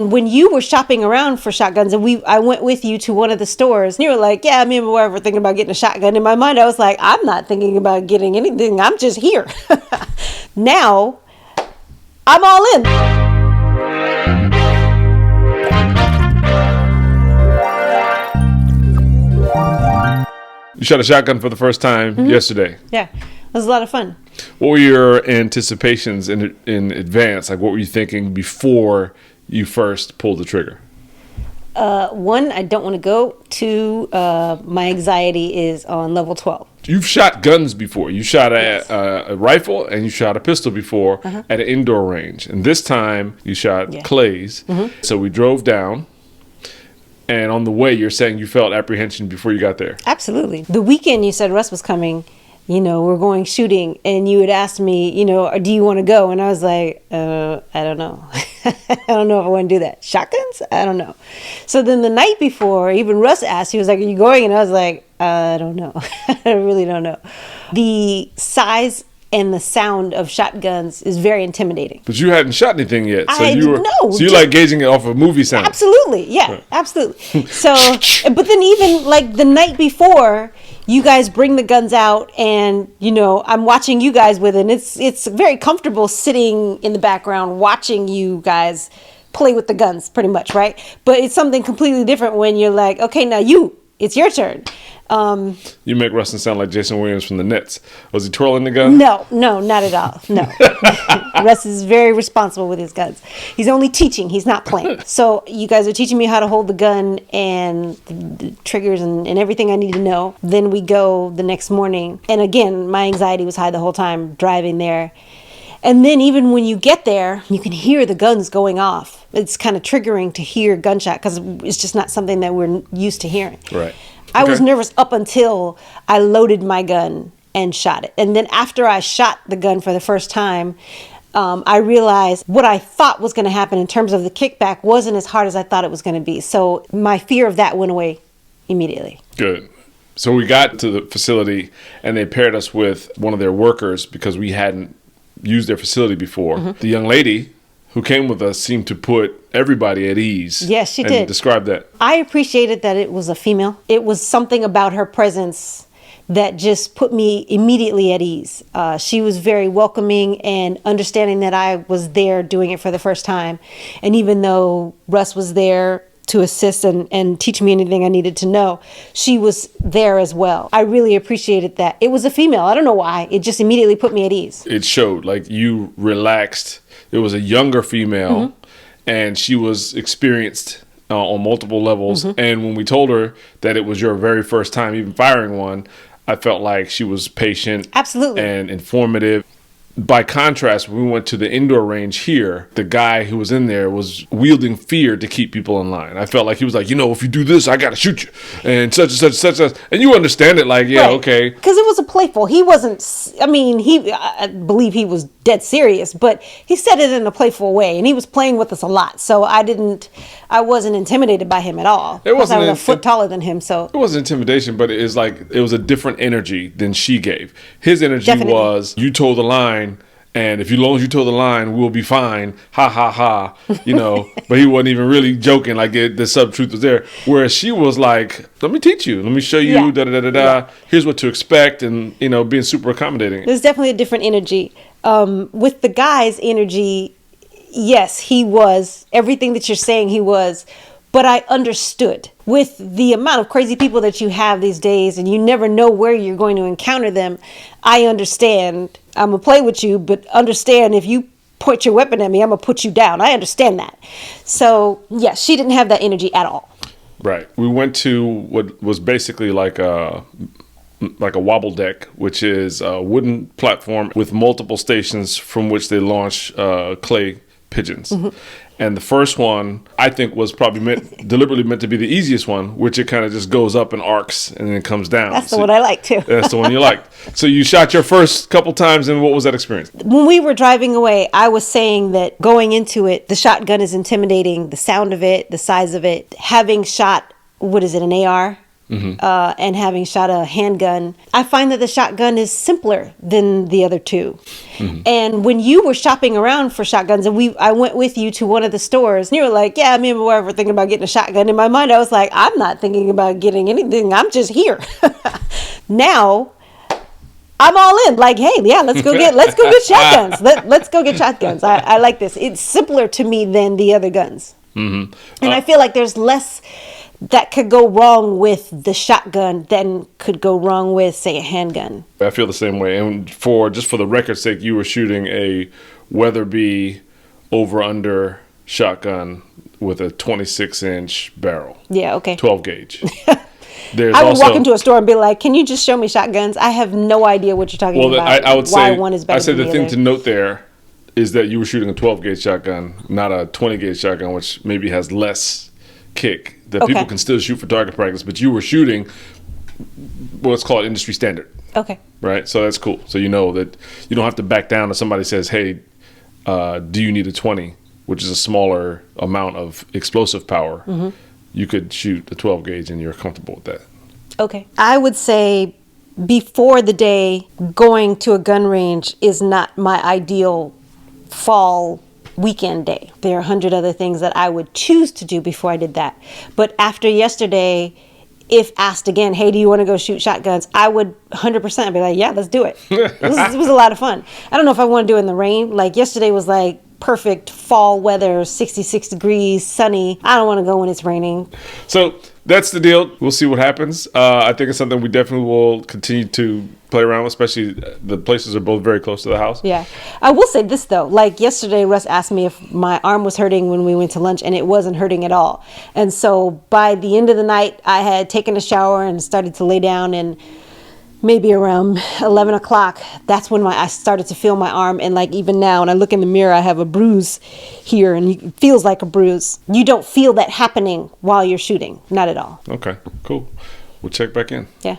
When you were shopping around for shotguns, and I went with you to one of the stores, and you were like, yeah, me and my wife were thinking about getting a shotgun. In my mind, I was like, I'm not thinking about getting anything. I'm just here. Now, I'm all in. You shot a shotgun for the first time yesterday. Yeah, it was a lot of fun. What were your anticipations in advance? Like, what were you thinking before you first pulled the trigger? One, I don't want to go. Two, my anxiety is on level 12. You've shot guns before. You shot a rifle and you shot a pistol before at an indoor range. And this time you shot clays. So we drove down. And on the way, you're saying you felt apprehension before you got there. Absolutely. The weekend you said Russ was coming, we're going shooting, and you had asked me, do you want to go? And I was like, I don't know. I don't know if I want to do that. Shotguns? I don't know. So then the night before, even Russ asked, he was like, are you going? And I was like, I don't know. I really don't know. The size and the sound of shotguns is very intimidating. But you hadn't shot anything yet. So you just, like gauging it off of movie sound. Absolutely. Yeah, right. Absolutely. So, but then even like the night before, you guys bring the guns out and, I'm watching you guys with it. And it's very comfortable sitting in the background watching you guys play with the guns pretty much, right? But it's something completely different when you're like, okay, now it's your turn. You make Rustin sound like Jason Williams from the Nets. Was he twirling the gun? No, not at all. No. Russ is very responsible with his guns. He's only teaching. He's not playing. So you guys are teaching me how to hold the gun and the triggers and everything I need to know. Then we go the next morning. And again, my anxiety was high the whole time driving there. And then even when you get there, you can hear the guns going off. It's kind of triggering to hear gunshot because it's just not something that we're used to hearing. Right. I was nervous up until I loaded my gun and shot it. And then after I shot the gun for the first time, I realized what I thought was going to happen in terms of the kickback wasn't as hard as I thought it was going to be. So my fear of that went away immediately. Good. So we got to the facility and they paired us with one of their workers because we hadn't used their facility before. The young lady who came with us seemed to put everybody at ease. Yes, she did. Describe that. I appreciated that it was a female. It was something about her presence that just put me immediately at ease. She was very welcoming and understanding that I was there doing it for the first time. And even though Russ was there to assist and teach me anything I needed to know, she was there as well. I really appreciated that. It was a female. I don't know why. It just immediately put me at ease. It showed, like you relaxed. It was a younger female and she was experienced on multiple levels. And when we told her that it was your very first time even firing one, I felt like she was patient. Absolutely. And informative. By contrast, when we went to the indoor range here, the guy who was in there was wielding fear to keep people in line. I felt like he was like, if you do this, I got to shoot you. And such and such and such. And you understand it like, yeah, right. Okay. Because it was a playful. He wasn't, I believe he was dead serious, but he said it in a playful way. And he was playing with us a lot. So I wasn't intimidated by him at all. I was a foot taller than him. So it wasn't intimidation, but it was a different energy than she gave. His energy was, you told the line, and as long as you toe the line, we'll be fine. Ha, ha, ha. But he wasn't even really joking. Like the sub-truth was there. Whereas she was like, let me teach you. Let me show you, da-da-da-da-da. Yeah. Here's what to expect. And, being super accommodating. There's definitely a different energy. With the guy's energy, yes, he was. Everything that you're saying, he was. But I understood. With the amount of crazy people that you have these days, and you never know where you're going to encounter them, I understand. I'm going to play with you, but understand if you point your weapon at me, I'm going to put you down. I understand that. So, yes, she didn't have that energy at all. Right. We went to what was basically like a wobble deck, which is a wooden platform with multiple stations from which they launch clay pigeons. And the first one, I think, was probably deliberately meant to be the easiest one, which it kind of just goes up and arcs and then comes down. That's the one I like, too. That's the one you liked. So you shot your first couple times, and what was that experience? When we were driving away, I was saying that going into it, the shotgun is intimidating, the sound of it, the size of it. Having shot, an AR? and having shot a handgun, I find that the shotgun is simpler than the other two. And when you were shopping around for shotguns, and I went with you to one of the stores, and you were like, yeah, me and my wife were thinking about getting a shotgun. In my mind, I was like, I'm not thinking about getting anything. I'm just here. Now, I'm all in. Like, hey, yeah, let's go get shotguns. Let's go get shotguns. I like this. It's simpler to me than the other guns. And I feel like there's less that could go wrong with the shotgun than could go wrong with, say, a handgun. I feel the same way. And for the record's sake, you were shooting a Weatherby over-under shotgun with a 26-inch barrel. Yeah, okay. 12 gauge. I would walk into a store and be like, can you just show me shotguns? I have no idea what you're talking about. I would why say, one is better I said than the thing to note there is that you were shooting a 12-gauge shotgun, not a 20-gauge shotgun, which maybe has less kick. That people can still shoot for target practice, but you were shooting what's called industry standard. Okay. Right? So that's cool. So you know that you don't have to back down if somebody says, hey, do you need a 20, which is a smaller amount of explosive power. You could shoot a 12-gauge and you're comfortable with that. Okay. I would say before the day, going to a gun range is not my ideal fall weekend day. There are 100 other things that I would choose to do before I did that. But after yesterday, if asked again, hey, do you want to go shoot shotguns? I would 100% be like, yeah, let's do it. It was a lot of fun. I don't know if I want to do it in the rain. Like yesterday was like perfect fall weather, 66 degrees, sunny. I don't want to go when it's raining. So that's the deal. We'll see what happens. I think it's something we definitely will continue to play around with, especially the places are both very close to the house. Yeah. I will say this though, like yesterday Russ asked me if my arm was hurting when we went to lunch, and it wasn't hurting at all. And so by the end of the night, I had taken a shower and started to lay down, and maybe around 11 o'clock, that's when I started to feel my arm. And like even now, when I look in the mirror, I have a bruise here, and it feels like a bruise. You don't feel that happening while you're shooting. Not at all. Okay, cool. We'll check back in. Yeah.